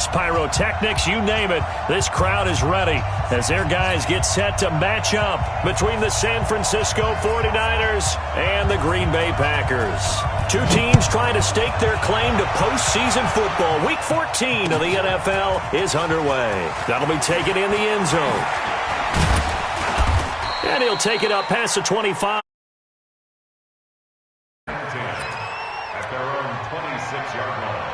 fireworks, pyrotechnics, you name it. This crowd is ready as their guys get set to match up between the San Francisco 49ers and the Green Bay Packers. Two teams trying to stake their claim to postseason football. Week 14 of the NFL is underway. That'll be taken in the end zone. And he'll take it up past the 25. At their own 26-yard line.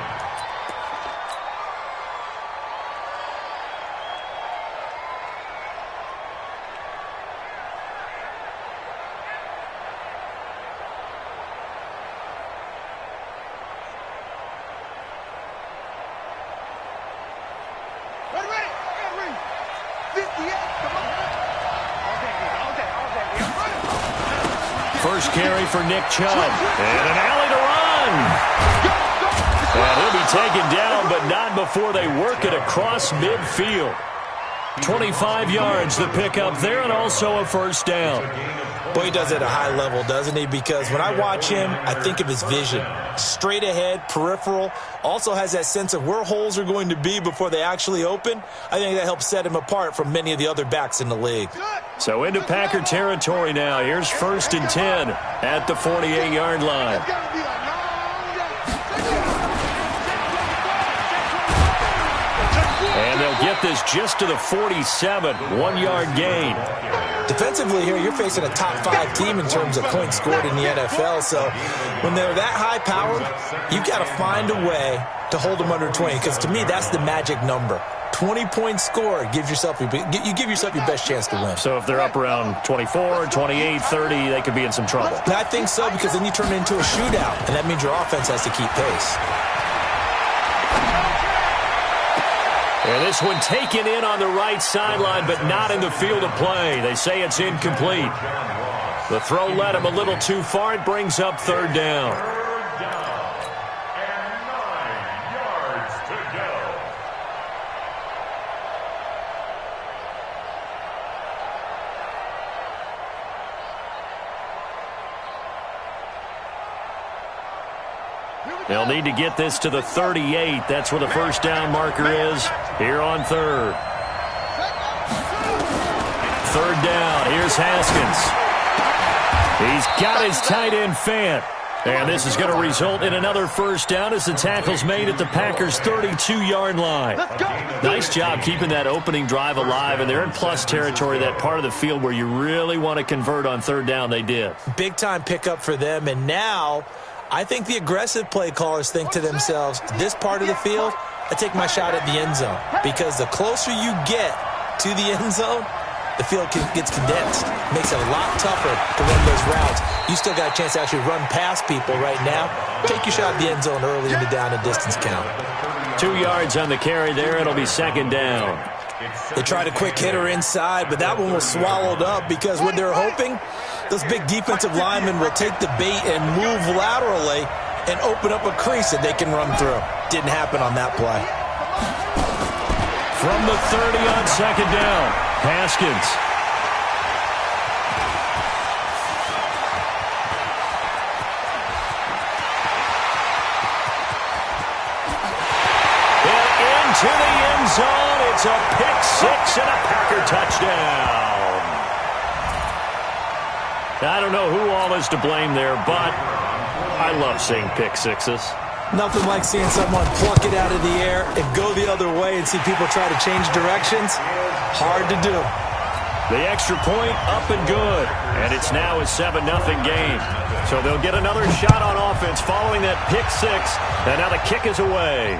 First carry for Nick Chubb. And an alley to run. And he'll be taken down, but not before they work it across midfield. 25 yards the pickup there, and also a first down. Boy, he does it at a high level, doesn't he? Because when I watch him, I think of his vision. Straight ahead, peripheral. Also has that sense of where holes are going to be before they actually open. I think that helps set him apart from many of the other backs in the league. So into Packer territory now. Here's 1st and 10 at the 48-yard line. And they'll get this just to the 47, 1-yard gain. Defensively here, you're facing a top-5 team in terms of points scored in the NFL. So when they're that high-powered, you've got to find a way to hold them under 20. Because to me, that's the magic number. 20 points scored gives yourself you give yourself your best chance to win. So if they're up around 24, 28, 30, they could be in some trouble. I think so, because then you turn it into a shootout, and that means your offense has to keep pace. And this one taken in on the right sideline, but not in the field of play. They say it's incomplete. The throw led him a little too far. It brings up 3rd down. Third down and 9 yards to go. They'll need to get this to the 38. That's where the first down marker is here on 3rd. 3rd down. Here's Haskins. He's got his tight end Fant. And this is going to result in another first down as the tackle's made at the Packers' 32-yard line. Nice job keeping that opening drive alive, and they're in plus territory, that part of the field where you really want to convert on 3rd down. They did. Big-time pickup for them, and now I think the aggressive play callers think to themselves, this part of the field, I take my shot at the end zone. Because the closer you get to the end zone, the field gets condensed. Makes it a lot tougher to run those routes. You still got a chance to actually run past people right now. Take your shot at the end zone early in the down and distance count. 2 yards on the carry there. It'll be 2nd down. They tried a quick hitter inside, but that one was swallowed up because what they're hoping, those big defensive linemen will take the bait and move laterally and open up a crease that they can run through. Didn't happen on that play. From the 30 on 2nd down, Haskins. And into the end zone. It's a pick 6 and a Packer touchdown. I don't know who all is to blame there, but I love seeing pick sixes. Nothing like seeing someone pluck it out of the air and go the other way and see people try to change directions. Hard to do. The extra point up and good. And it's now a 7-0 game. So they'll get another shot on offense following that pick 6. And now the kick is away.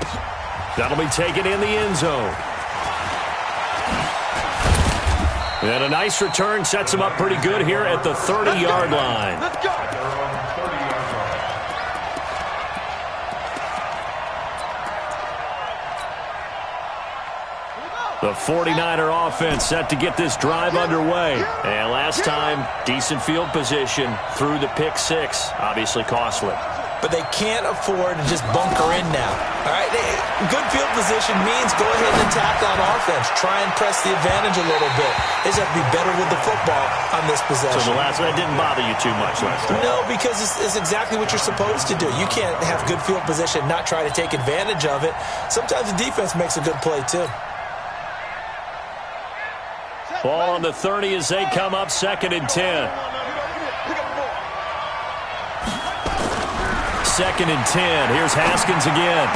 That'll be taken in the end zone. And a nice return sets him up pretty good here at the 30-yard line. Let's go. The 49er offense set to get this drive underway. And last time, decent field position through the pick 6. Obviously costly. but they can't afford to just bunker in now. All right, good field position means go ahead and attack on offense. Try and press the advantage a little bit. They just have to be better with the football on this possession. So the last one didn't bother you too much last time? No, because it's exactly what you're supposed to do. You can't have good field position, not try to take advantage of it. Sometimes the defense makes a good play, too. Ball on the 30 as they come up 2nd and 10. 2nd and 10. Here's Haskins again.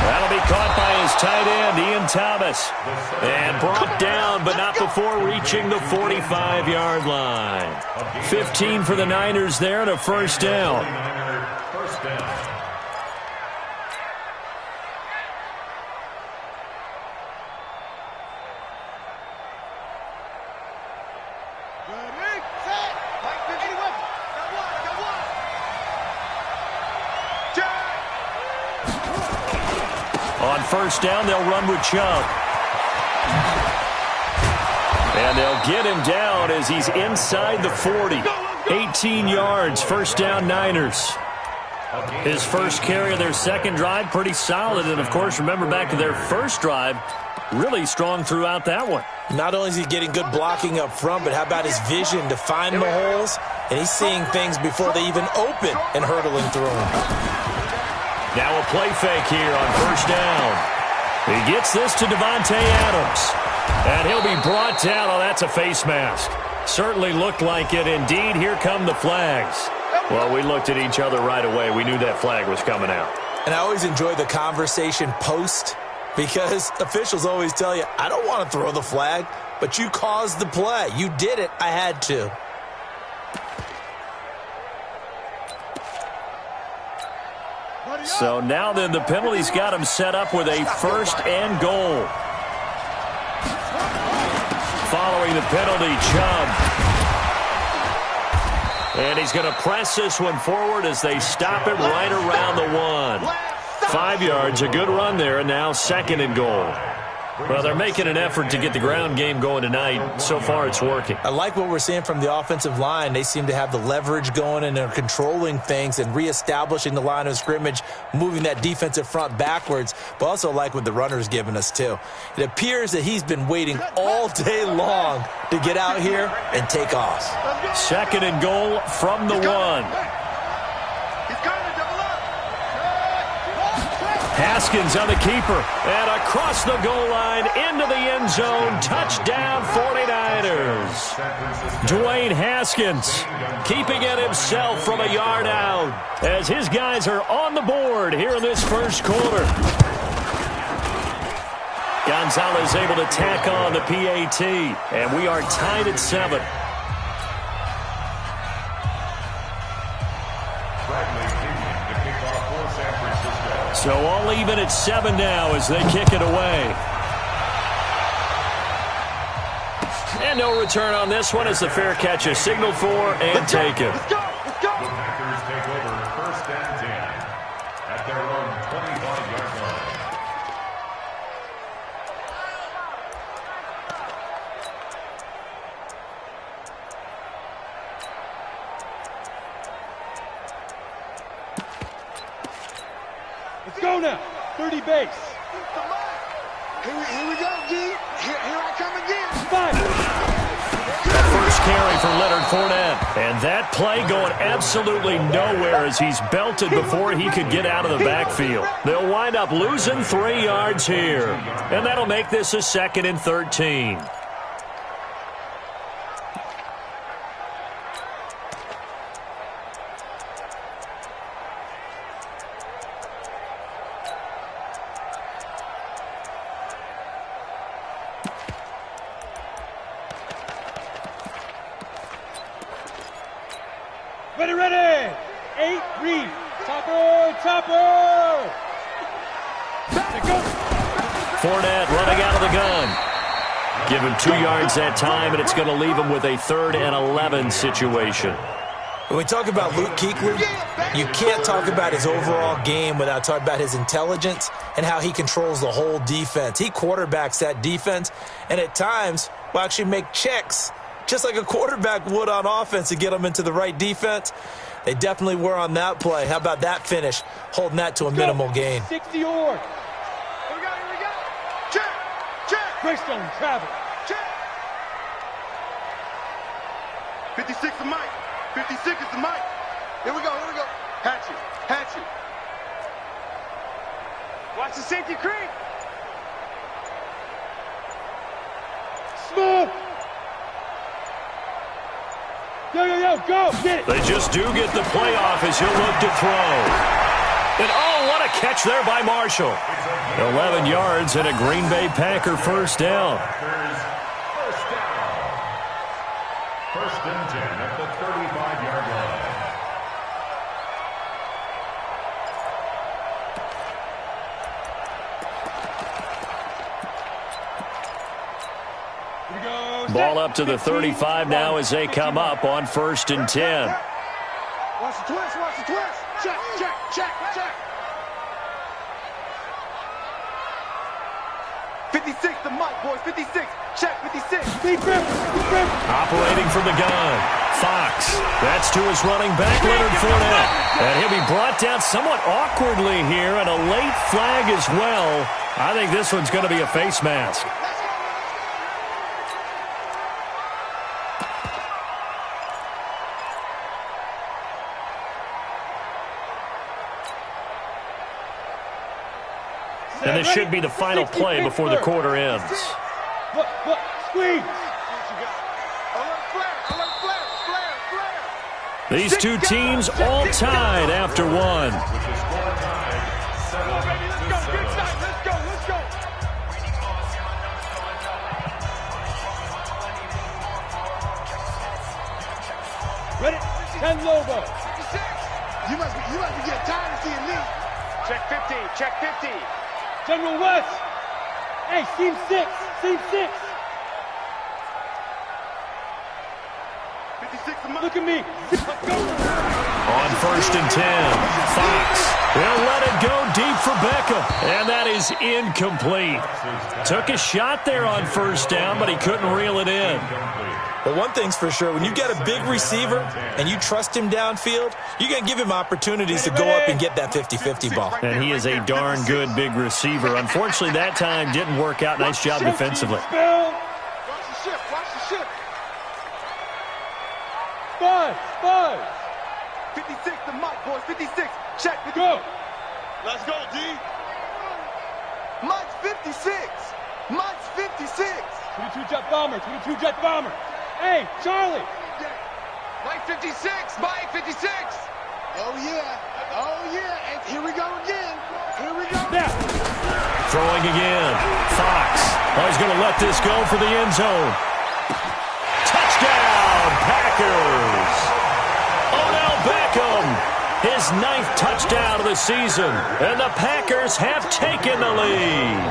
That'll be caught by his tight end, Ian Thomas. And brought down, but not before reaching the 45-yard line. 15 for the Niners there and a first down. On first down, they'll run with Chubb. And they'll get him down as he's inside the 40. 18 yards, first down Niners. His first carry of their second drive, pretty solid. And, of course, remember back to their first drive, really strong throughout that one. Not only is he getting good blocking up front, but how about his vision to find the holes? And he's seeing things before they even open and hurtling through them. Now a play fake here on first down. He gets this to Davante Adams. And he'll be brought down. Oh, that's a face mask. Certainly looked like it. Indeed, here come the flags. Well, we looked at each other right away. We knew that flag was coming out. And I always enjoy the conversation post because officials always tell you, I don't want to throw the flag, but you caused the play. You did it. I had to. So now then the penalty's got him set up with a first and goal. Following the penalty, Chubb. And he's going to press this one forward as they stop it right around the 1. 5 yards, a good run there, and now 2nd and goal. Well, they're making an effort to get the ground game going tonight. So far, it's working. I like what we're seeing from the offensive line. They seem to have the leverage going, and they're controlling things and reestablishing the line of scrimmage, moving that defensive front backwards, but also like what the runner's giving us, too. It appears that he's been waiting all day long to get out here and take off. 2nd and goal from the 1. Haskins on the keeper, and across the goal line into the end zone. Touchdown 49ers. Dwayne Haskins keeping it himself from a yard out as his guys are on the board here in this first quarter. Gonzalez able to tack on the PAT, and we are tied at 7. So all even at 7 now as they kick it away. And no return on this one as the fair catch is signaled for and taken. The Packers take over 1st and 10 at their own 25-yard line. Let's go now. 30 base. Here we go, G. Here I come again. 5. First carry for Leonard Fournette. And that play going absolutely nowhere as he's belted before he could get out of the backfield. They'll wind up losing 3 yards here. And that'll make this a 2nd and 13. Ready. 8, read. Topper. Fournette running out of the gun. Give him 2 yards that time, and it's going to leave him with a 3rd and 11 situation. When we talk about Luke Kuechly, you can't talk about his overall game without talking about his intelligence and how he controls the whole defense. He quarterbacks that defense, and at times will actually make checks just like a quarterback would on offense to get them into the right defense. They definitely were on that play. How about that finish? Holding that to a minimal gain. 60 yard. Here we go. Check. Greystone, travel. Check. 56 is Mike. 56 is the Mike. Here we go. Hatchet. Watch the safety creep. Smooth. Yo, go. Get it. They just do get the play off as he'll look to throw. And oh, what a catch there by Marshall. 11 yards and a Green Bay Packer first down. First and 10 at the 35-yard line. Here we go. Ball up to the 35 now as they come up on first and 10. Watch the twist. Check. 56 the Mike, boys. 56. Check 56. Big grip. Operating from the gun. Fox. That's to his running back, Leonard Fournette. And he'll be brought down somewhat awkwardly here, and a late flag as well. I think this one's going to be a face mask. And this should be the final play before the quarter ends. Look, squeeze. Flare. These two teams all tied after one. Let's go. Ready? 10 Lobo. You must be getting tired of seeing me. Check 50. General West. Hey, seam 6. 56 Look at me. Let's go. On first and 10, Fox. They'll let it go deep for Beckham. And that is incomplete. Took a shot there on first down, but he couldn't reel it in. But one thing's for sure, when you got a big receiver and you trust him downfield, you're going to give him opportunities to go up and get that 50-50 ball. And he is a darn good big receiver. Unfortunately, that time didn't work out. Nice job defensively. Watch the shift. 5. 56 the Mike, boys. 56. Check. Go. Let's go, D. Mike's 56. 22 jet bomber. Hey, Charlie. Mike 56. Oh, yeah. And here we go again. Now. Throwing again. Fox. Oh, he's going to let this go for the end zone. Touchdown, Packers. Odell Beckham, his 9th touchdown of the season. And the Packers have taken the lead.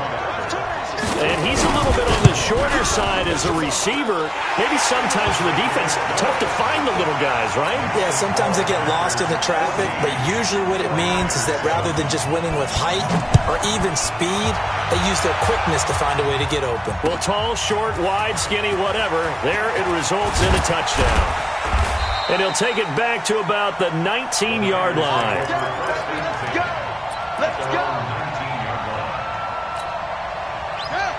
And he's a little bit on the shorter side as a receiver. Maybe sometimes for the defense, tough to find the little guys, right? Yeah, sometimes they get lost in the traffic, but usually what it means is that rather than just winning with height or even speed, they use their quickness to find a way to get open. Well, tall, short, wide, skinny, whatever, there it results in a touchdown. And he'll take it back to about the 19-yard line. Let's go.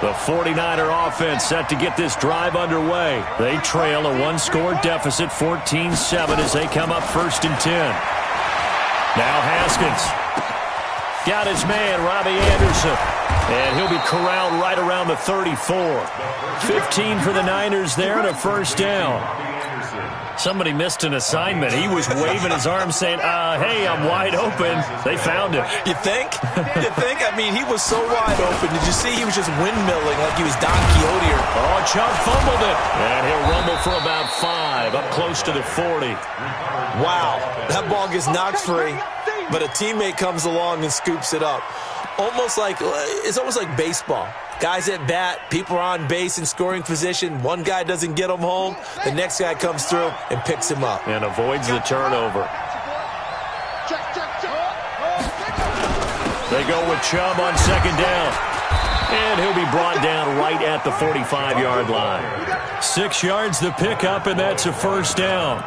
The 49er offense set to get this drive underway. They trail a one-score deficit, 14-7, as they come up first and 10. Now Haskins. Got his man, Robbie Anderson. And he'll be corralled right around the 34. 15 for the Niners there and a first down. Somebody missed an assignment. He was waving his arms saying, hey, I'm wide open. They found him. You think? I mean, he was so wide open. Did you see he was just windmilling like he was Don Quixote? Oh, Chubb fumbled it. And he'll rumble for about 5, up close to the 40. Wow, that ball gets knocked free, but a teammate comes along and scoops it up. It's almost like baseball. Guys at bat, people are on base in scoring position. One guy doesn't get him home. The next guy comes through and picks him up. And avoids the turnover. They go with Chubb on second down. And he'll be brought down right at the 45-yard line. 6 yards the pickup, and that's a first down.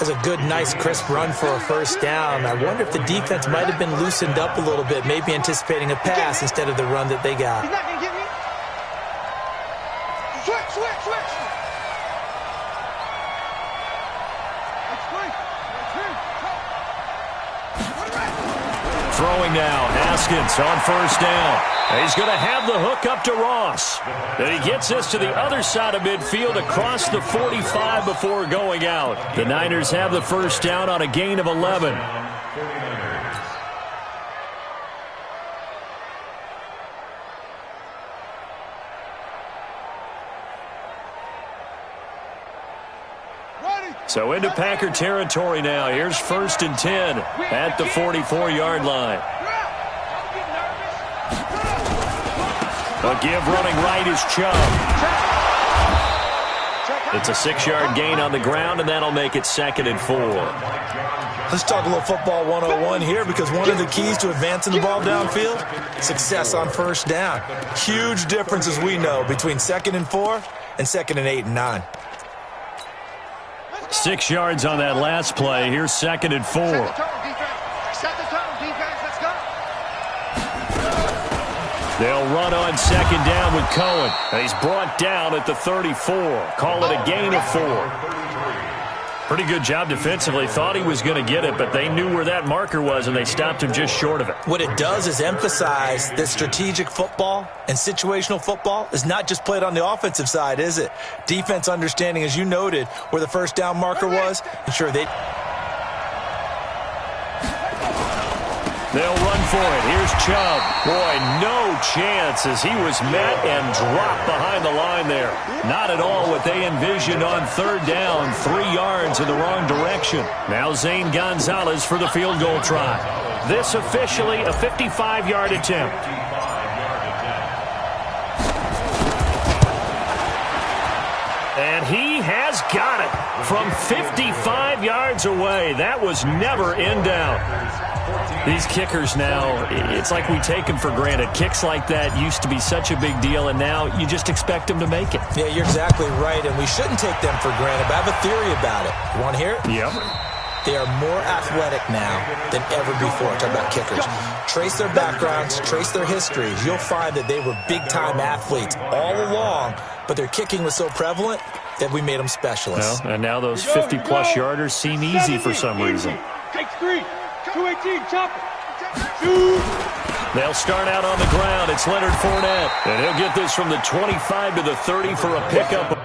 That's a good, nice, crisp run for a first down. I wonder if the defense might have been loosened up a little bit, maybe anticipating a pass instead of the run that they got. He's not going to get me. Switch. Throwing now, Haskins on first down. He's going to have the hook up to Ross. And he gets this to the other side of midfield across the 45 before going out. The Niners have the first down on a gain of 11. So into Packer territory now. Here's 1st and 10 at the 44-yard line. A give running right is Chubb. It's a 6-yard gain on the ground, and that'll make it 2nd and 4. Let's talk a little football 101 here, because one of the keys to advancing the ball downfield, success on first down. Huge difference, as we know, between 2nd and 4 and 2nd and 8 and 9. 6 yards on that last play. Here's 2nd and 4. Set the tone, defense. Let's go. They'll run on 2nd down with Cohen. And he's brought down at the 34. Call it a gain of 4. Pretty good job defensively. Thought he was going to get it, but they knew where that marker was, and they stopped him just short of it. What it does is emphasize that strategic football and situational football is not just played on the offensive side, is it? Defense understanding, as you noted, where the first down marker was, ensure they... They'll run for it. Here's Chubb. Boy, no chance as he was met and dropped behind the line there. Not at all what they envisioned on 3rd down. 3 yards in the wrong direction. Now Zane Gonzalez for the field goal try. This officially a 55-yard attempt. And he has got it from 55 yards away. That was never in doubt. These kickers now, it's like we take them for granted. Kicks like that used to be such a big deal, and now you just expect them to make it. Yeah, you're exactly right, and we shouldn't take them for granted, but I have a theory about it. You want to hear it? Yep. They are more athletic now than ever before. Talk about kickers. Trace their backgrounds, trace their histories. You'll find that they were big-time athletes all along, but their kicking was so prevalent that we made them specialists. Well, and now those 50-plus yarders seem easy for some reason. Takes 3. 218, chop it. They'll start out on the ground. It's Leonard Fournette. And he'll get this from the 25 to the 30 for a pickup.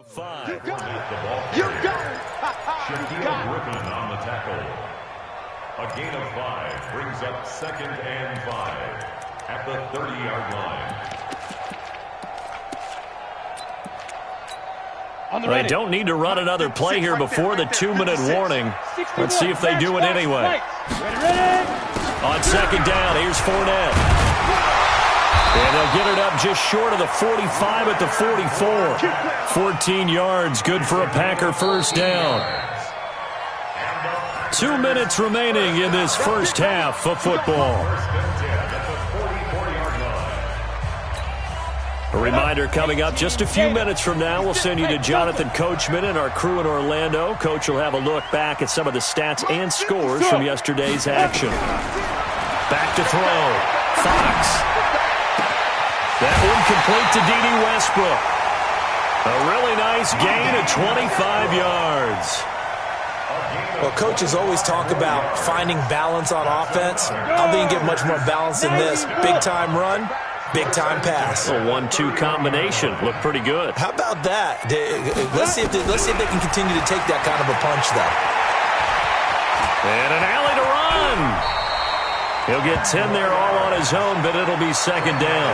Five. You got it. Shaquille Griffin on the tackle. A gain of 5 brings up 2nd and 5 at the 30-yard line. They don't need to run another play here before the 2-minute warning. Let's see if they do it anyway. On 2nd down, here's Fournette. And they'll get it up just short of the 45 at the 44. 14 yards, good for a Packer first down. 2 minutes remaining in this first half of football. A reminder coming up just a few minutes from now, we'll send you to Jonathan Coachman and our crew in Orlando. Coach will have a look back at some of the stats and scores from yesterday's action. Back to throw. Fox. That one complete to D.D. Westbrook. A really nice gain of 25 yards. Well, coaches always talk about finding balance on offense. I don't think you can get much more balance than this. Big-time run, Big-time pass. A 1-2 combination. Looked pretty good. How about that? Let's see if they can continue to take that kind of a punch, though. And an alley to run. He'll get 10 there all on his own, but it'll be second down.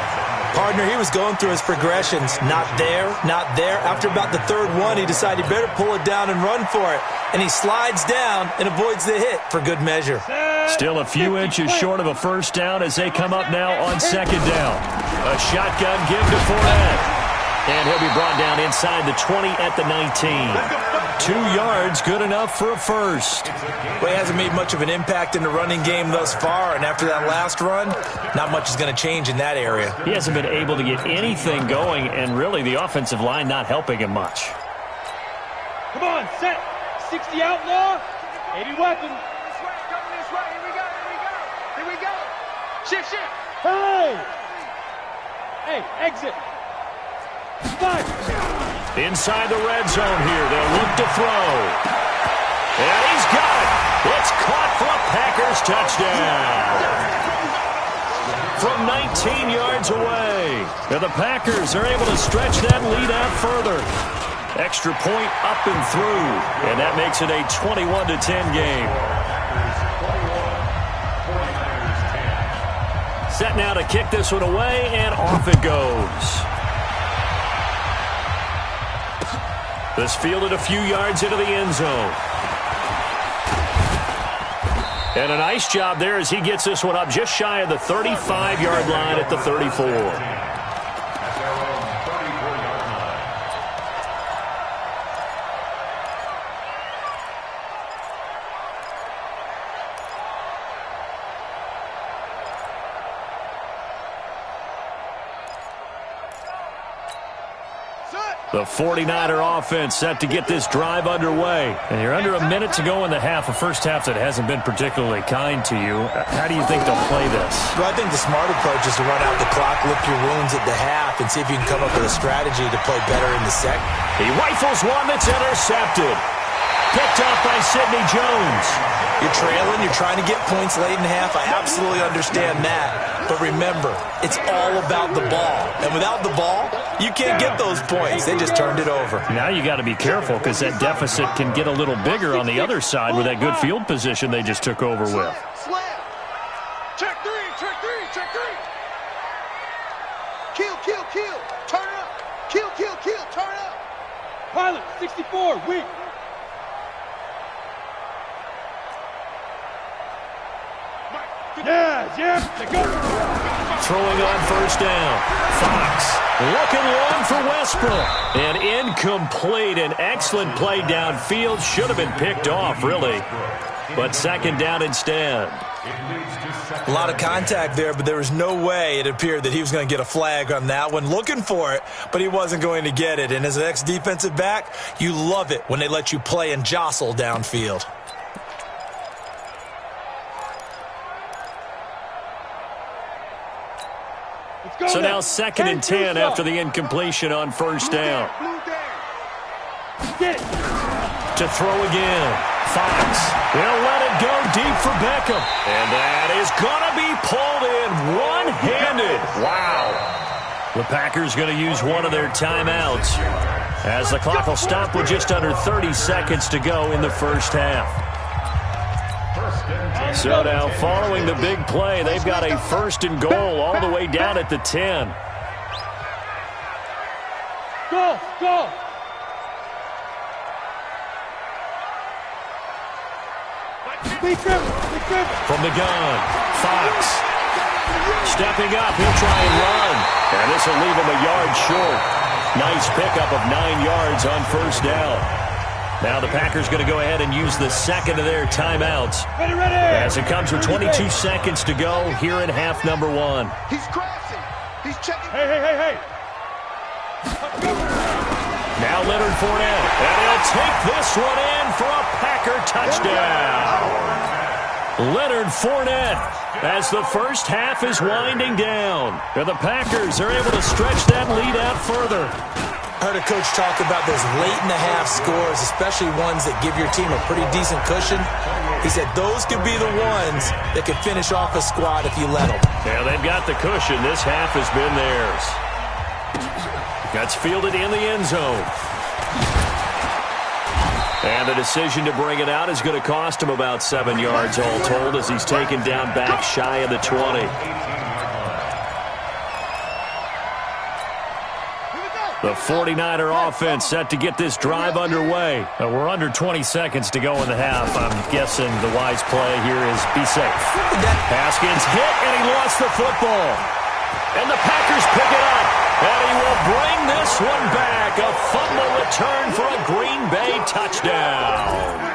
Partner, he was going through his progressions. Not there, not there. After about the third one, he decided he better pull it down and run for it. And he slides down and avoids the hit for good measure. Still a few inches short of a first down as they come up now on second down. A shotgun give to Fournette. And he'll be brought down inside the 20 at the 19. 2 yards, good enough for a first. Well, he hasn't made much of an impact in the running game thus far, and after that last run, not much is going to change in that area. He hasn't been able to get anything going, and really the offensive line not helping him much. Come on, set. 60 outlaw. 80 weapon. This way, coming this way. Here we go, here we go. Here we go. Shift, shift. Hey! Hey, exit. Five. Inside the red zone here. They'll look to throw. And he's got it. It's caught for a Packers touchdown. From 19 yards away. And the Packers are able to stretch that lead out further. Extra point up and through. And that makes it a 21-10 game. Set now to kick this one away, and off it goes. This fielded a few yards into the end zone. And a nice job there as he gets this one up just shy of the 35-yard line at the 34. The 49er offense set to get this drive underway. And you're under a minute to go in the half, a first half that hasn't been particularly kind to you. How do you think they'll play this? Well, I think the smart approach is to run out the clock, lick your wounds at the half, and see if you can come up with a strategy to play better in the second. He rifles one that's intercepted. Picked off by Sidney Jones. You're trailing, you're trying to get points late in the half. I absolutely understand that. But remember, it's all about the ball. And without the ball, you can't get those points. They just turned it over. Now you got to be careful because that deficit can get a little bigger on the other side with that good field position they just took over with. Slam. Check three, check three, check three. Kill, kill, kill. Turn up. Kill, kill, kill. Turn up. Pilot, 64, weak. Yeah, go. Throwing on first down. Fox looking long for Westbrook. And incomplete. An excellent play downfield. Should have been picked off, really. But second down instead. A lot of contact there, but there was no way it appeared that he was going to get a flag on that one. Looking for it, but he wasn't going to get it. And as an ex-defensive back, you love it when they let you play and jostle downfield. So now second and 10 after the incompletion on first down. To throw again. Fox. He'll let it go deep for Beckham. And that is going to be pulled in one-handed. Wow. The Packers going to use one of their timeouts as the clock will stop with just under 30 seconds to go in the first half. So now, following the big play, they've got a first and goal all the way down at the 10. Go, go. From the gun, Fox. Stepping up, he'll try and run. And this will leave him a yard short. Nice pickup of 9 yards on first down. Now the Packers going to go ahead and use the second of their timeouts. Ready, ready. As it comes with 22 seconds to go here in half number one. He's crashing. He's checking. Hey. Now Leonard Fournette. And he'll take this one in for a Packer touchdown. Leonard Fournette as the first half is winding down. And the Packers are able to stretch that lead out further. I heard a coach talk about those late-in-the-half scores, especially ones that give your team a pretty decent cushion. He said those could be the ones that could finish off a squad if you let them. Yeah, they've got the cushion. This half has been theirs. That's fielded in the end zone. And the decision to bring it out is going to cost him about 7 yards all told as he's taken down back shy of the 20. The 49er offense set to get this drive underway. We're under 20 seconds to go in the half. I'm guessing the wise play here is be safe. Haskins hit, and he lost the football. And the Packers pick it up. And he will bring this one back. A fumble return for a Green Bay touchdown.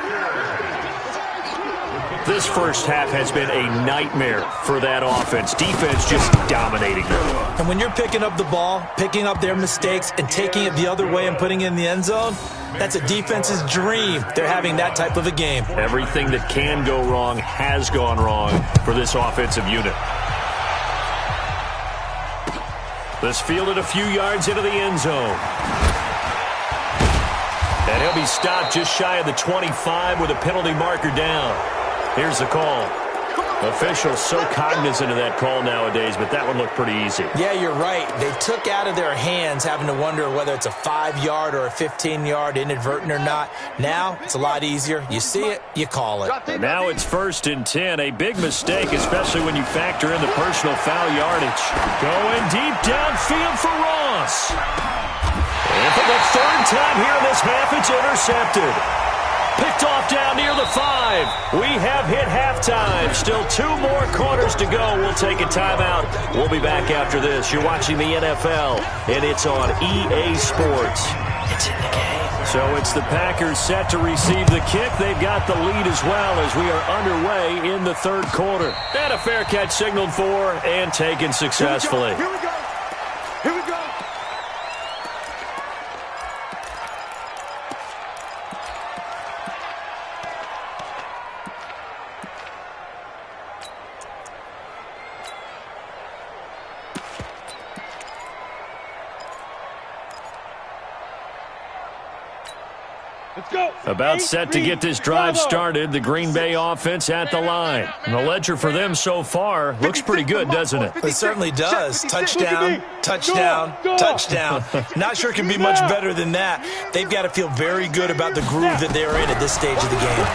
This first half has been a nightmare for that offense. Defense just dominating them. And when you're picking up the ball, picking up their mistakes, and taking it the other way and putting it in the end zone, that's a defense's dream. They're having that type of a game. Everything that can go wrong has gone wrong for this offensive unit. This fielded a few yards into the end zone. And he'll be stopped just shy of the 25 with a penalty marker down. Here's the call. Officials so cognizant of that call nowadays, but that one looked pretty easy. Yeah, you're right. They took out of their hands having to wonder whether it's a 5-yard or a 15-yard inadvertent or not. Now, it's a lot easier. You see it, you call it. And now it's 1st and 10. A big mistake, especially when you factor in the personal foul yardage. Going deep downfield for Ross. And for the 3rd time here in this half, it's intercepted. Picked off down near the 5. We have hit halftime. Still 2 more quarters to go. We'll take a timeout. We'll be back after this. You're watching the NFL, and it's on EA Sports. It's in the game. So it's the Packers set to receive the kick. They've got the lead as well as we are underway in the 3rd quarter. And a fair catch signaled for and taken successfully. Here we go. Here we go. About set to get this drive started. The Green Bay offense at the line. And the ledger for them so far looks pretty good, doesn't it? It certainly does. Touchdown, touchdown, touchdown. Not sure it can be much better than that. They've got to feel very good about the groove that they're in at this stage of the game.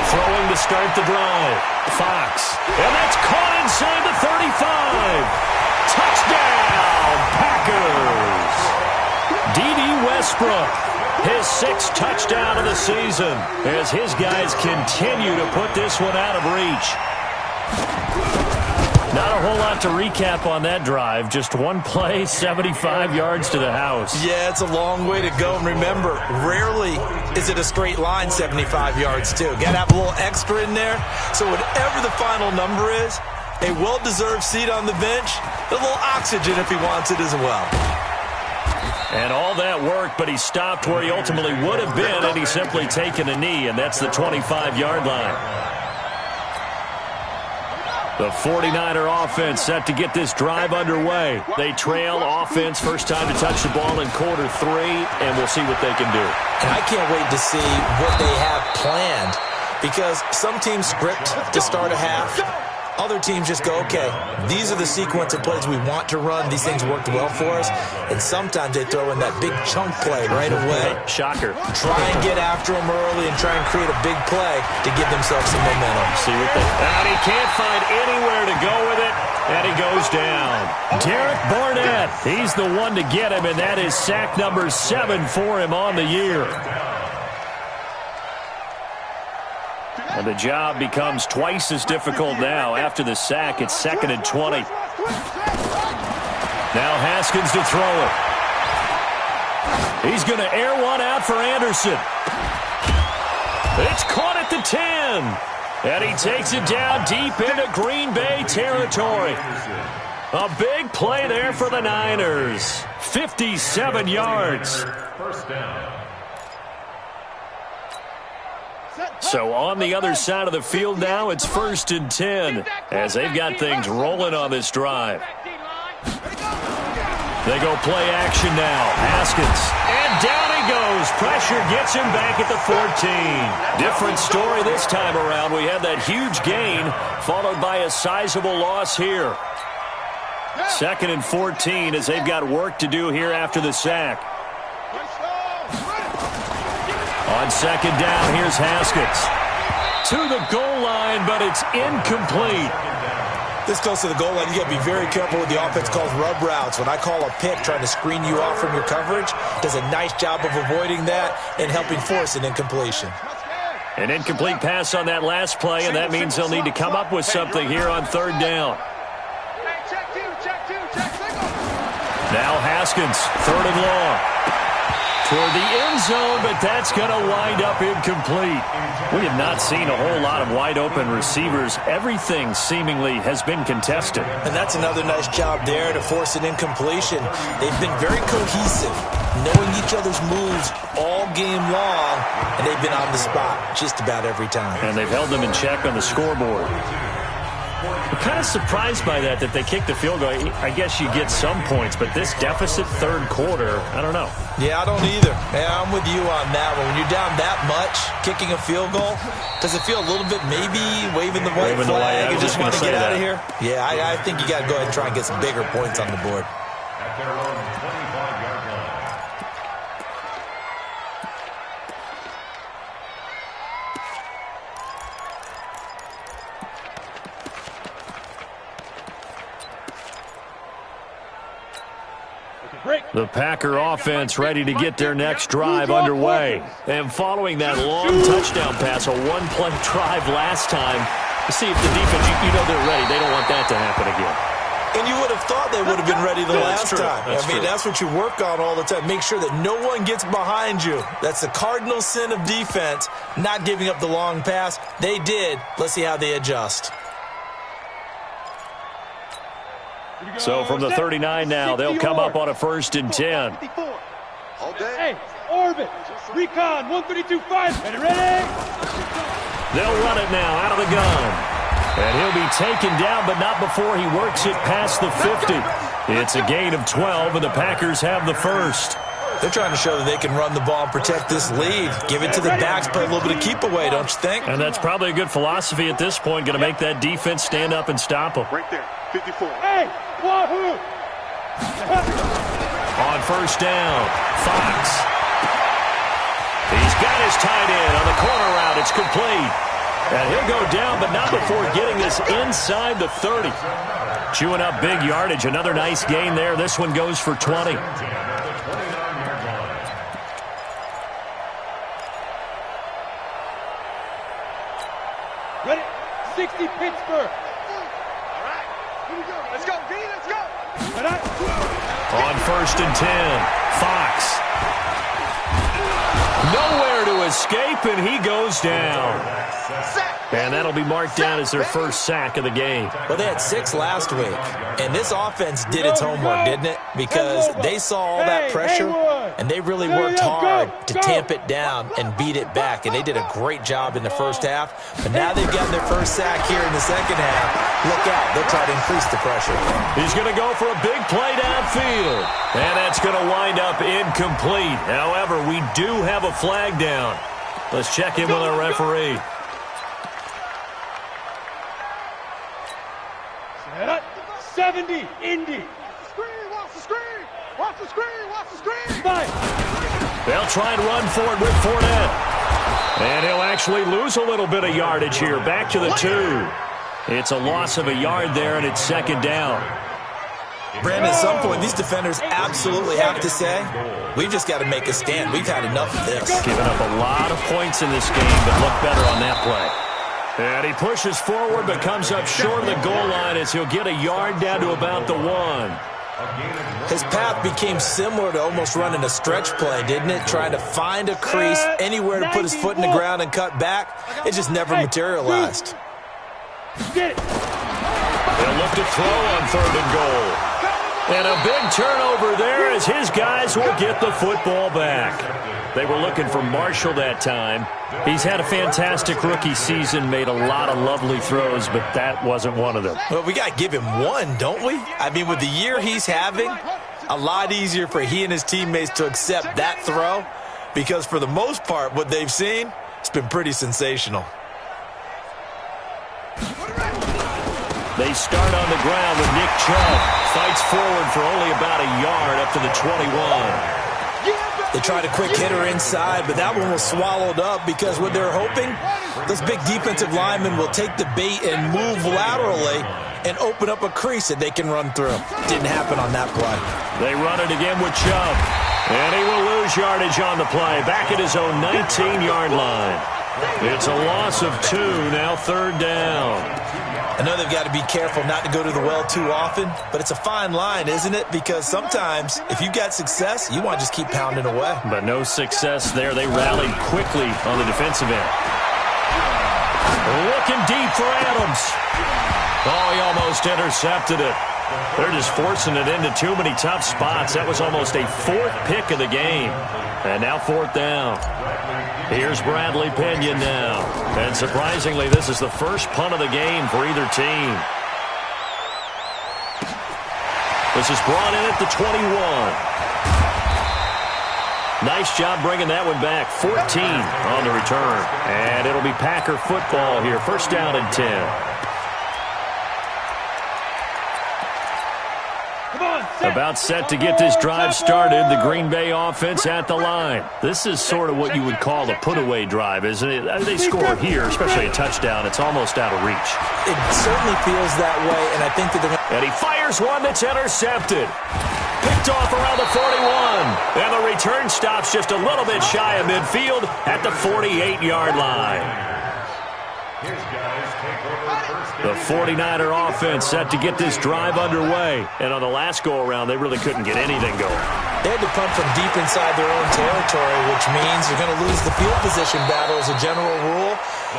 Throwing to start the drive. Fox. And that's caught inside the 35. Touchdown, Packers. D.D. Westbrook. His 6th touchdown of the season as his guys continue to put this one out of reach. Not a whole lot to recap on that drive. Just one play, 75 yards to the house. Yeah, it's a long way to go. And remember, rarely is it a straight line 75 yards, too. Got to have a little extra in there. So whatever the final number is, a well-deserved seat on the bench, a little oxygen if he wants it as well. And all that work, but he stopped where he ultimately would have been, and he's simply taken a knee, and that's the 25-yard line. The 49er offense set to get this drive underway. They trail offense, first time to touch the ball in quarter 3, and we'll see what they can do. And I can't wait to see what they have planned, because some teams script to start a half. Other teams just go, okay, these are the sequence of plays we want to run. These things worked well for us. And sometimes they throw in that big chunk play right away. Shocker. Try and get after them early and try and create a big play to give themselves some momentum. See what they... And he can't find anywhere to go with it, and he goes down. Derek Barnett, he's the one to get him, and that is sack number 7 for him on the year. And the job becomes twice as difficult now. After the sack, it's 2nd and 20. Now Haskins to throw it. He's going to air one out for Anderson. It's caught at the 10. And he takes it down deep into Green Bay territory. A big play there for the Niners. 57 yards. First down. So on the other side of the field now, it's 1st and 10 as they've got things rolling on this drive. They go play action now. Haskins. And down he goes. Pressure gets him back at the 14. Different story this time around. We have that huge gain followed by a sizable loss here. 2nd and 14 as they've got work to do here after the sack. On 2nd down, here's Haskins. To the goal line, but it's incomplete. This close to the goal line, you got to be very careful with the offense called rub routes. When I call a pick trying to screen you off from your coverage, does a nice job of avoiding that and helping force an incompletion. An incomplete pass on that last play, and that means they'll need to come up with something here on 3rd down. Now Haskins, 3rd and long. Toward the end zone, but that's going to wind up incomplete. We have not seen a whole lot of wide-open receivers. Everything seemingly has been contested. And that's another nice job there to force an incompletion. They've been very cohesive, knowing each other's moves all game long, and they've been on the spot just about every time. And they've held them in check on the scoreboard. I'm kind of surprised by that they kicked the field goal. I guess you get some points, but this deficit 3rd quarter, I don't know. Yeah, I don't either. Yeah, I'm with you on that one. When you're down that much, kicking a field goal, does it feel a little bit maybe waving the white flag and just want to get out of here? Yeah, I think you got to go ahead and try and get some bigger points on the board. At their own 25-yard line. The Packer offense ready to get their next drive underway. And following that long touchdown pass, a one-play drive last time, to see if the defense, you know they're ready. They don't want that to happen again. And you would have thought they would have been ready the last time. That's what you work on all the time. Make sure that no one gets behind you. That's the cardinal sin of defense, not giving up the long pass. They did. Let's see how they adjust. So from the 39 now, they'll come up on a 1st and 10. Hey, orbit, recon, 132.5, ready? They'll run it now out of the gun. And he'll be taken down, but not before he works it past the 50. It's a gain of 12, and the Packers have the 1st. They're trying to show that they can run the ball and protect this lead. Give it to the backs, play a little bit of keep away, don't you think? And that's probably a good philosophy at this point, going to make that defense stand up and stop them. Right there, 54. Hey, wahoo! On 1st down, Fox. He's got his tight end on the corner route. It's complete. And he'll go down, but not before getting this inside the 30. Chewing up big yardage. Another nice gain there. This one goes for 20. Ready? 60 Pittsburgh. All right, here we go. Let's go, D, let's go. On 1st and 10, Fox. Nowhere to escape, and he goes down. And that'll be marked down as their 1st sack of the game. Well, they had 6 last week, and this offense did its homework, didn't it? Because they saw all that pressure, and they really worked hard to tamp it down and beat it back, and they did a great job in the 1st half. But now they've gotten their 1st sack here in the 2nd half. Look out. They'll try to increase the pressure. He's going to go for a big play downfield, and that's going to wind up incomplete. However, we do have a flag down. Let's check in with our referee. 70, Indy. Watch the screen, watch the screen, watch the screen. They'll try and run for it with Fournette. And he'll actually lose a little bit of yardage here. Back to the 2. It's a loss of a yard there, and it's 2nd down. Brandon, at some point, these defenders absolutely have to say, we've just got to make a stand. We've had enough of this. Giving up a lot of points in this game, but look better on that play. And he pushes forward, but comes up short of the goal line as he'll get a yard down to about the 1. His path became similar to almost running a stretch play, didn't it? Trying to find a crease, anywhere to put his foot in the ground and cut back. It just never materialized. Get it. They'll look to throw on 3rd and goal. And a big turnover there as his guys will get the football back. They were looking for Marshall that time. He's had a fantastic rookie season, made a lot of lovely throws, but that wasn't one of them. Well, we got to give him one, don't we? I mean, with the year he's having, a lot easier for he and his teammates to accept that throw because for the most part, what they've seen, it's been pretty sensational. They start on the ground with Nick Chubb. Fights forward for only about a yard up to the 21. They tried a quick hitter inside, but that one was swallowed up because what they're hoping, those big defensive linemen will take the bait and move laterally and open up a crease that they can run through. Didn't happen on that play. They run it again with Chubb. And he will lose yardage on the play. Back at his own 19-yard line. It's a loss of 2, now 3rd down. I know they've got to be careful not to go to the well too often, but it's a fine line, isn't it? Because sometimes, if you've got success, you want to just keep pounding away. But no success there. They rallied quickly on the defensive end. Looking deep for Adams. Oh, he almost intercepted it. They're just forcing it into too many tough spots. That was almost a 4th pick of the game. And now 4th down. Here's Bradley Pinion now. And surprisingly, this is the first punt of the game for either team. This is brought in at the 21. Nice job bringing that one back. 14 on the return. And it'll be Packer football here. First down and 10. About set to get this drive started. The Green Bay offense at the line. This is sort of what you would call a put-away drive, isn't it? They score here, especially a touchdown. It's almost out of reach. It certainly feels that way, and I think that they're... And he fires one that's intercepted. Picked off around the 41. And the return stops just a little bit shy of midfield at the 48-yard line. The 49er offense set to get this drive underway. And on the last go-around, they really couldn't get anything going. They had to punt from deep inside their own territory, which means they're going to lose the field position battle as a general rule.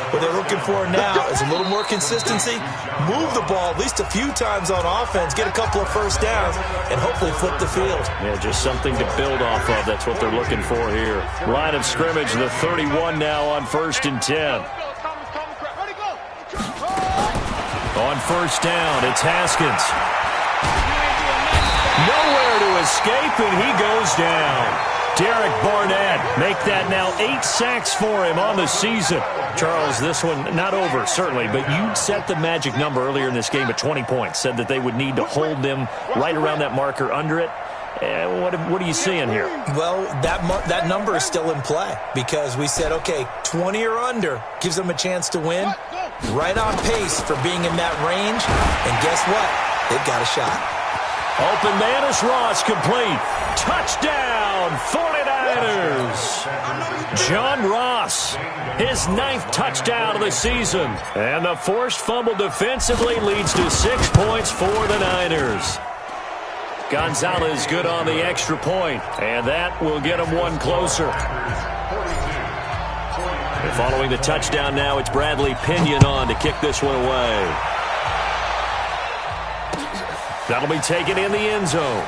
What they're looking for now is a little more consistency, move the ball at least a few times on offense, get a couple of first downs, and hopefully flip the field. Yeah, just something to build off of. That's what they're looking for here. Line of scrimmage, the 31 now on 1st and 10. On 1st down, it's Haskins. Nowhere to escape, and he goes down. Derek Barnett, make that now 8 sacks for him on the season. Charles, this one not over, certainly, but you set the magic number earlier in this game at 20 points, said that they would need to hold them right around that marker under it. What are you seeing here? Well, that number is still in play because we said, okay, 20 or under gives them a chance to win. Right on pace for being in that range. And guess what? They've got a shot. Open man is Ross, complete. Touchdown, 49ers. John Ross, his 9th touchdown of the season. And the forced fumble defensively leads to 6 points for the Niners. Gonzalez good on the extra point, and that will get him one closer. And following the touchdown now, it's Bradley Pinion on to kick this one away. That'll be taken in the end zone.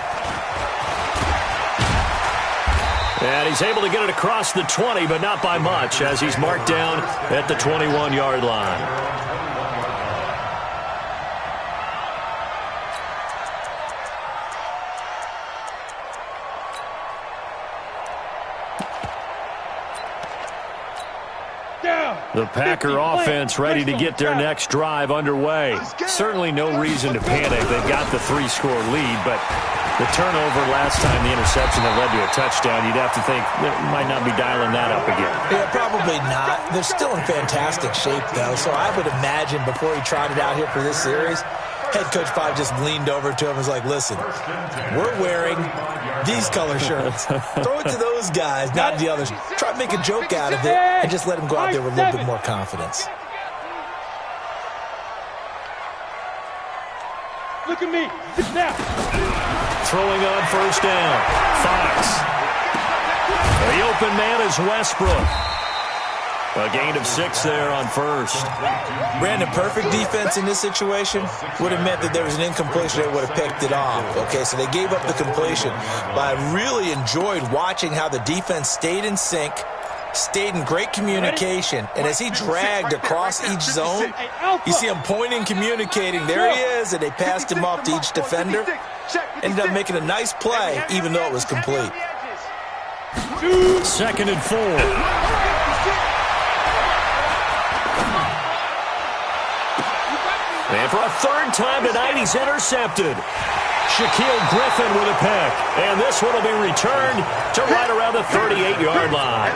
And he's able to get it across the 20, but not by much, as he's marked down at the 21-yard line. The Packer offense ready to get their next drive underway. Certainly no reason to panic. They've got the 3-score lead, but the turnover last time, the interception that led to a touchdown, you'd have to think they might not be dialing that up again. Yeah, probably not. They're still in fantastic shape, though, so I would imagine before he trotted out here for this series, head coach probably just leaned over to him and was like, listen, we're wearing these color shirts. Throw it to those guys, not the others. Try to make a joke out of it and just let them go out there with a little bit more confidence. Look at me. Now. Throwing on 1st down. Fox. The open man is Westbrook. A gain of 6 there on 1st. Brandon, perfect defense in this situation would have meant that there was an incompletion. They would have picked it off. Okay, so they gave up the completion. But I really enjoyed watching how the defense stayed in sync, stayed in great communication, and as he dragged across each zone, you see him pointing, communicating. There he is, and they passed him off to each defender. Ended up making a nice play, even though it was complete. 2nd and 4. And for a 3rd time tonight, he's intercepted. Shaquill Griffin with a pick. And this one will be returned to right around the 38-yard line.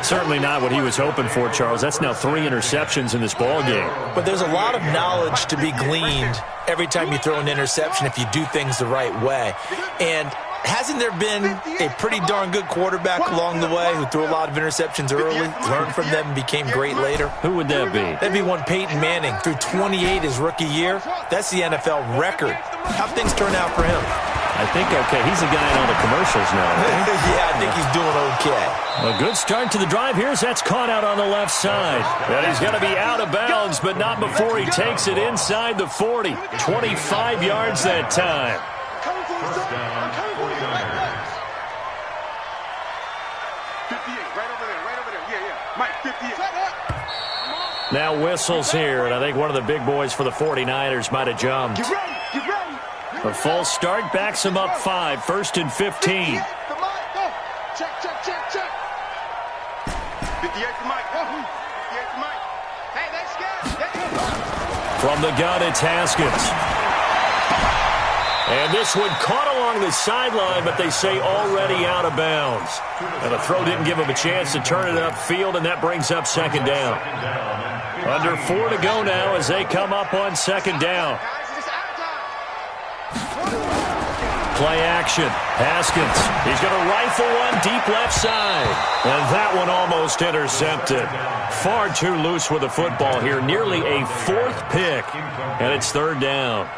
Certainly not what he was hoping for, Charles. That's now 3 interceptions in this ball game. But there's a lot of knowledge to be gleaned every time you throw an interception if you do things the right way. And hasn't there been a pretty darn good quarterback along the way who threw a lot of interceptions early, learned from them, and became great later? Who would that be? That'd be one Peyton Manning. Threw 28 his rookie year. That's the NFL record. How'd things turn out for him? I think okay. He's the guy in all the commercials now. Yeah, I think he's doing okay. A good start to the drive. That's caught out on the left side. And he's going to be out of bounds, but not before he takes it inside the 40. 25 yards that time. First down, 49ers. 58, right over there. Yeah. Mike, 58. Now whistles here, and I think one of the big boys for the 49ers might have jumped. Get ready. A false start backs him up 5, 1st and 15. 58 to Mike. 58 to Mike. Hey, that's good. From the gun, it's Haskins. And this one caught along the sideline, but they say already out of bounds. And the throw didn't give him a chance to turn it upfield, and that brings up 2nd down. Under 4 to go now as they come up on 2nd down. Play action. Haskins. He's going to rifle one deep left side. And that one almost intercepted. Far too loose with the football here. Nearly a 4th pick. And it's 3rd down.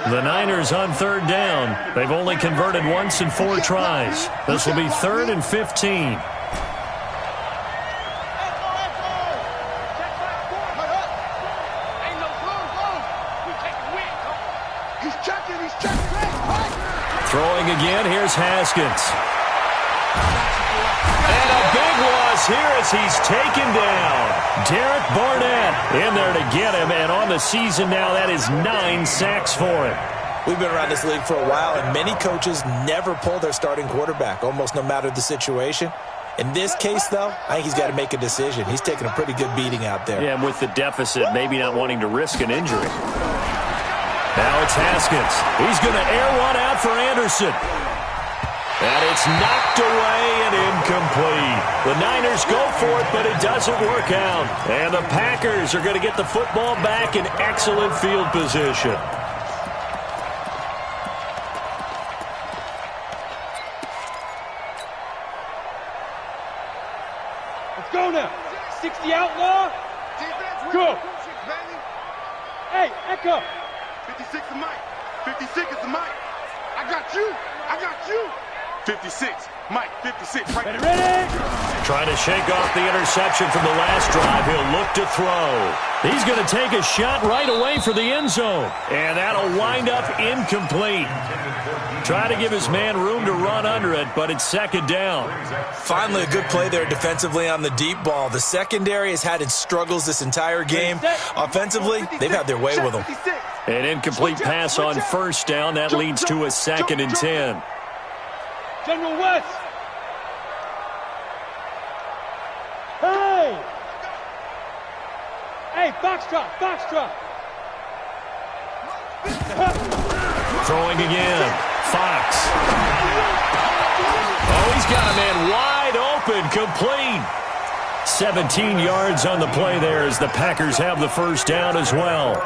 The Niners on 3rd down. They've only converted once in 4 tries. This will be 3rd and 15. Throwing again, here's Haskins. And a big loss here as he's taken down. Derek Barnett in there to get him, and on the season now, that is 9 sacks for him. We've been around this league for a while, and many coaches never pull their starting quarterback, almost no matter the situation. In this case, though, I think he's got to make a decision. He's taking a pretty good beating out there. Yeah, and with the deficit, maybe not wanting to risk an injury. Now it's Haskins. He's going to air one out for Anderson. And it's knocked away and incomplete. The Niners go for it, but it doesn't work out. And the Packers are going to get the football back in excellent field position. Let's go now. 60 outlaw. Go. Hey, Echo. 56 to Mike. 56 is the Mike. I got you. 56. Mike, 56. Right there. Ready? Trying to shake off the interception from the last drive. He'll look to throw. He's going to take a shot right away for the end zone. And that'll wind up incomplete. Try to give his man room to run under it, but it's 2nd down. Finally, a good play there defensively on the deep ball. The secondary has had its struggles this entire game. Offensively, they've had their way with them. An incomplete pass on 1st down. That leads to a 2nd and 10. General West. Hey. Hey, Foxtrot. Throwing again. Fox. Oh, he's got a man wide open, complete. 17 yards on the play there as the Packers have the 1st down as well.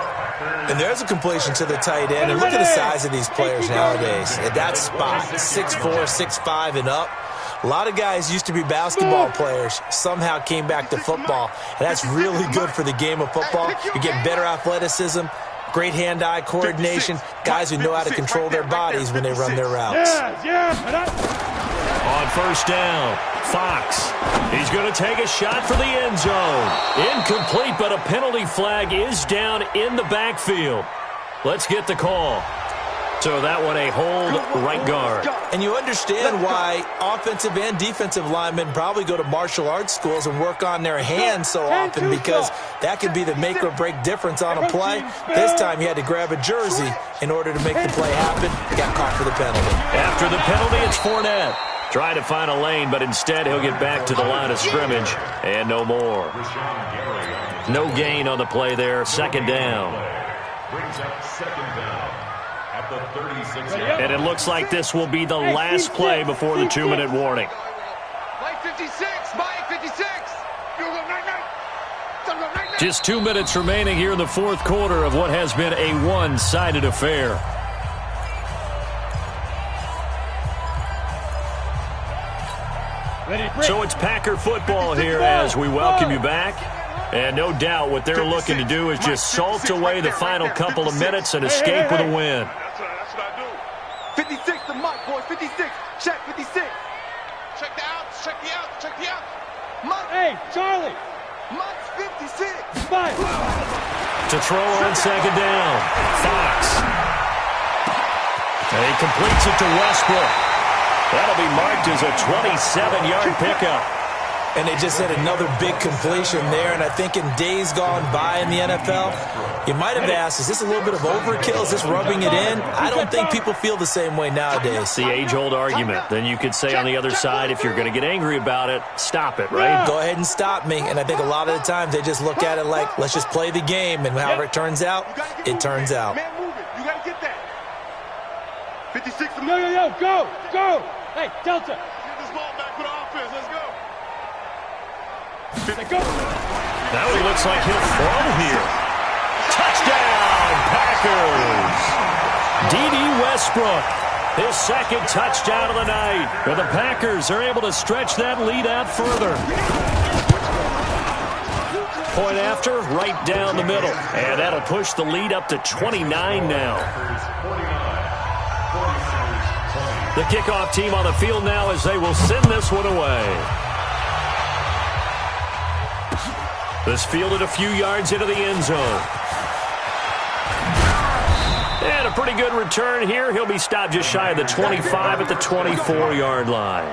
And there's a completion to the tight end. And look at the size of these players nowadays. At that spot, 6'4", 6'5", and up. A lot of guys used to be basketball players, somehow came back to football. And that's really good for the game of football. You're getting better athleticism, great hand-eye coordination, guys who know how to control their bodies when they run their routes. On 1st down, Fox. He's going to take a shot for the end zone. Incomplete, but a penalty flag is down in the backfield. Let's get the call. So that one a hold right guard. And you understand why offensive and defensive linemen probably go to martial arts schools and work on their hands so often, because that could be the make or break difference on a play. This time he had to grab a jersey in order to make the play happen. Got caught for the penalty. After the penalty, it's Fournette. Trying to find a lane, but instead he'll get back to the line of scrimmage. And no more. No gain on the play there. Second down. Brings up second down at the 36. And it looks like this will be the last play before the 2-minute warning. Mike 56, Mike 56. Just 2 minutes remaining here in the fourth quarter of what has been a one-sided affair. So it's Packer football here as we welcome you back. And no doubt what they're looking to do is just salt away the final couple of minutes and escape with a win. That's what I do. 56 to Mike, boys. 56. Check 56. Check the outs. Check the outs. Check the outs. Mike. Hey, Charlie. Mike's 56. Five. To throw on second down. Fox. And he completes it to Westbrook. That'll be marked as a 27-yard pickup. And they just had another big completion there. And I think in days gone by in the NFL, you might have asked, is this a little bit of overkill? Is this rubbing it in? I don't think people feel the same way nowadays. It's the age-old argument. Then you could say on the other side, if you're going to get angry about it, stop it, right? Go ahead and stop me. And I think a lot of the times they just look at it like, let's just play the game. And however it turns out, it turns out. Man, move it. You got to get that. 56 to Yo, go, go. Hey, Delta. Get this ball back for the offense. Let's go. Go. Now he looks like he'll throw here. Touchdown, Packers! D.D. Westbrook, his second touchdown of the night. And the Packers are able to stretch that lead out further. Point after, right down the middle. And that'll push the lead up to 29 now. The kickoff team on the field now as they will send this one away. This fielded a few yards into the end zone. And a pretty good return here. He'll be stopped just shy of the 25 at the 24-yard line.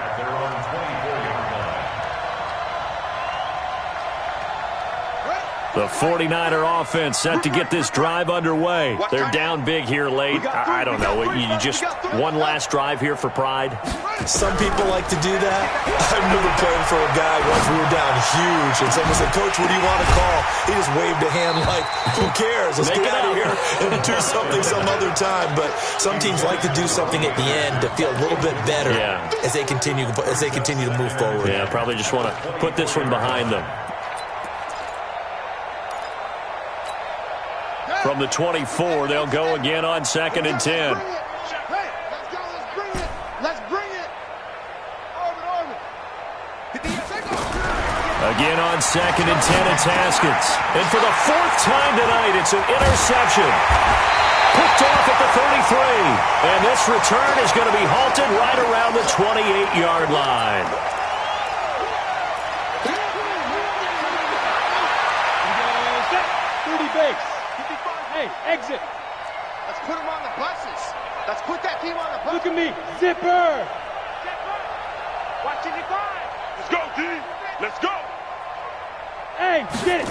The 49er offense set to get this drive underway. They're down big here late. I don't know. You just one last drive here for pride? Some people like to do that. I remember playing for a guy once. We were down huge, and someone said, Coach, what do you want to call? He just waved a hand like, who cares? Let's get out of here and do something some other time. But some teams like to do something at the end to feel a little bit better as they continue to move forward. Yeah, probably just want to put this one behind them. From the 24, they'll go again on 2nd and 10. Hey, let's go. Let's bring it. Let's bring it. Again on 2nd and 10, it's Haskins. And for the 4th time tonight, it's an interception. Picked off at the 33. And this return is going to be halted right around the 28-yard line. Base. Hey, exit. Let's put him on the buses. Let's put that team on the bus. Look at me. Zipper. Watch 55. Let's go, D. Let's go. Hey, get it.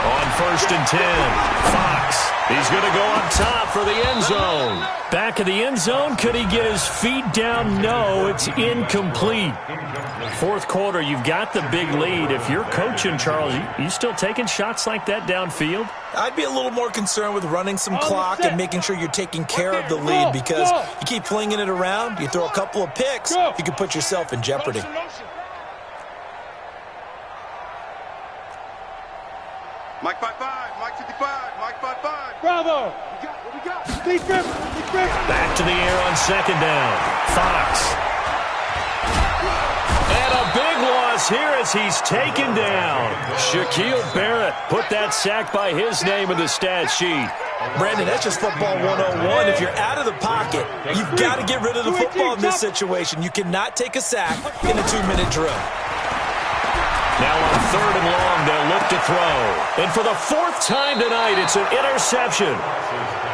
On 1st and 10, Fox. He's going to go up top for the end zone. Back of the end zone. Could he get his feet down? No, it's incomplete. Fourth quarter, you've got the big lead. If you're coaching, Charles, you still taking shots like that downfield? I'd be a little more concerned with running some clock and making sure you're taking care of the lead, because you keep flinging it around, you throw a couple of picks, you can put yourself in jeopardy. Mike 55, Mike 55, Mike 55. Bravo. What we got? Deep grip. Deep grip. Back to the air on 2nd down. Fox. And a big loss here as he's taken down. Shaquille Barrett put that sack by his name in the stat sheet. Brandon, that's just football 101. If you're out of the pocket, you've got to get rid of the football in this situation. You cannot take a sack in a 2-minute drill. Now on 3rd and long, they'll look to throw. And for the 4th time tonight, it's an interception.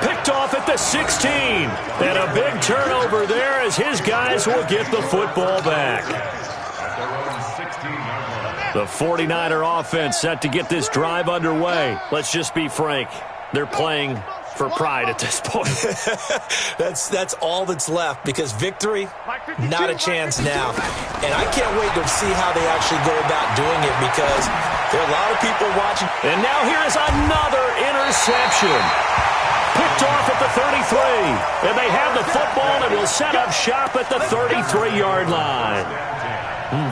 Picked picked off at the 16. And a big turnover there as his guys will get the football back. The 49er offense set to get this drive underway. Let's just be frank. They're playing for pride at this point. That's all that's left, because victory, not a chance now. And I can't wait to see how they actually go about doing it, because there are a lot of people watching. And now here is another interception. Picked off at the 33. And they have the football and will set up shop at the 33-yard line.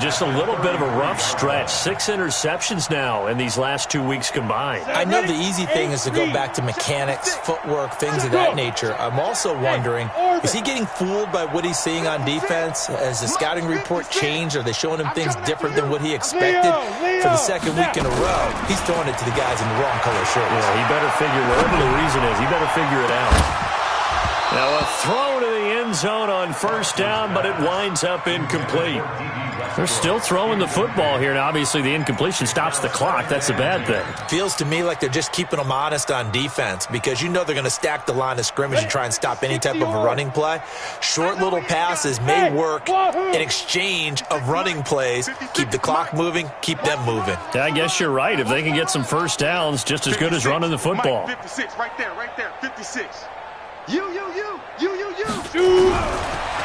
Just a little bit of a rough stretch. 6 interceptions now in these last 2 weeks combined. I know the easy thing is to go back to mechanics, footwork, things of that nature. I'm also wondering, is he getting fooled by what he's seeing on defense? Has the scouting report changed? Are they showing him things different than what he expected? For the second week in a row, he's throwing it to the guys in the wrong color shirts. Yeah, he better figure, whatever the reason is, he better figure it out. Now a throw to the end zone on first down, but it winds up incomplete. They're still throwing the football here. Now, obviously, the incompletion stops the clock. That's a bad thing. Feels to me like they're just keeping them honest on defense, because you know they're going to stack the line of scrimmage and try and stop any type of a running play. Short little passes may work in exchange of running plays. Keep the clock moving, keep them moving. Yeah, I guess you're right. If they can get some first downs, just as good as running the football. 56, right there, 56. You.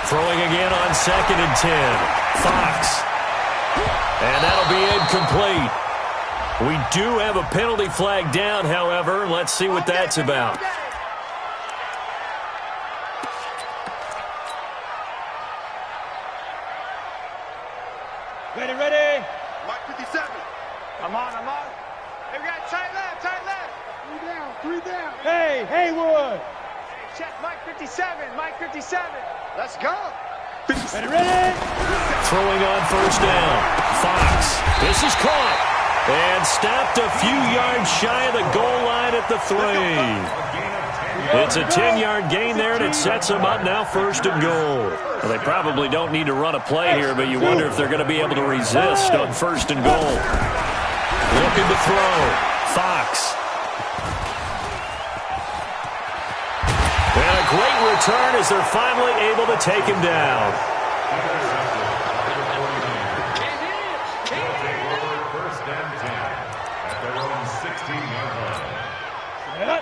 Throwing again on 2nd and 10. Fox. And that'll be incomplete. We do have a penalty flag down, however. Let's see what that's about. Ready. Mike 57. I'm on. Hey, we got tight left. 3 down. Hey, Haywood. Check, Mike 57. Let's go. Ready. Throwing on first down. Fox. This is caught. And stopped a few yards shy of the goal line at the 3. It's a 10-yard gain there, and it sets them up now 1st and goal. Well, they probably don't need to run a play here, but you wonder if they're going to be able to resist on 1st and goal. Looking to throw. Fox. And a great return as they're finally able to take him down.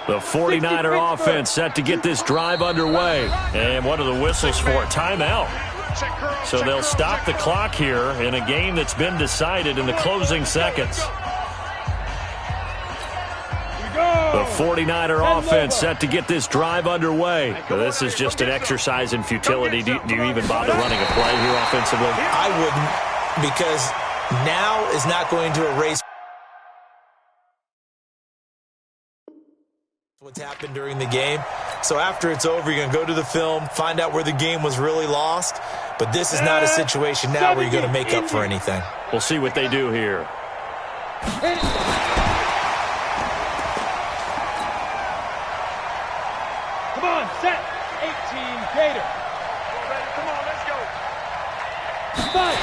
The 49er offense set to get this drive underway. And what are the whistles for? Timeout. So they'll stop the clock here in a game that's been decided in the closing seconds. The 49er offense set to get this drive underway. But this is just an exercise in futility. Do you even bother running a play here offensively? I wouldn't, because now is not going to erase what's happened during the game. So after it's over, you're going to go to the film, find out where the game was really lost. But this is not a situation now where you're going to make up for anything. We'll see what they do here. Come on, set. 18, Gator. Come on, let's go. Fight.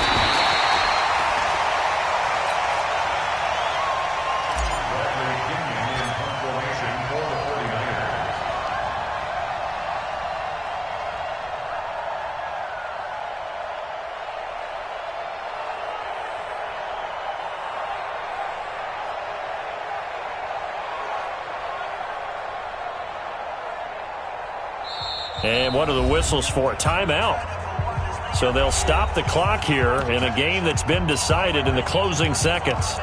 And what are the whistles for? Timeout. So they'll stop the clock here in a game that's been decided in the closing seconds.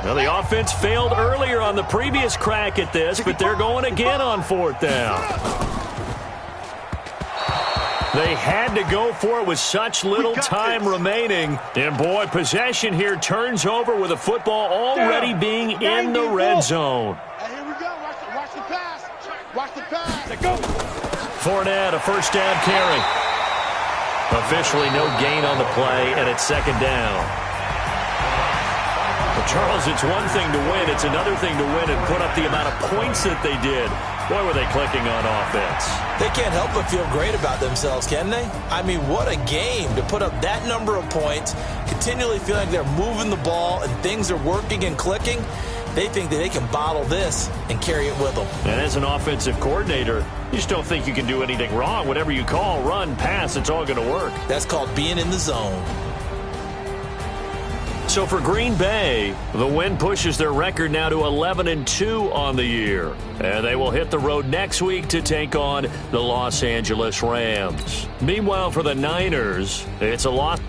Well, the offense failed earlier on the previous crack at this, but they're going again on 4th down. They had to go for it with such little time remaining. And, boy, possession here turns over with the football already being in the red zone. Hey, here we go. Watch the pass. Watch the pass. Let's go. Fournette, a first down carry. Officially no gain on the play, and it's 2nd down. Well, Charles, it's one thing to win. It's another thing to win and put up the amount of points that they did. Boy, were they clicking on offense. They can't help but feel great about themselves, can they? I mean, what a game to put up that number of points, continually feeling like they're moving the ball and things are working and clicking. They think that they can bottle this and carry it with them. And as an offensive coordinator, you just don't think you can do anything wrong. Whatever you call, run, pass, it's all going to work. That's called being in the zone. So for Green Bay, the win pushes their record now to 11-2 on the year. And they will hit the road next week to take on the Los Angeles Rams. Meanwhile, for the Niners, it's a loss.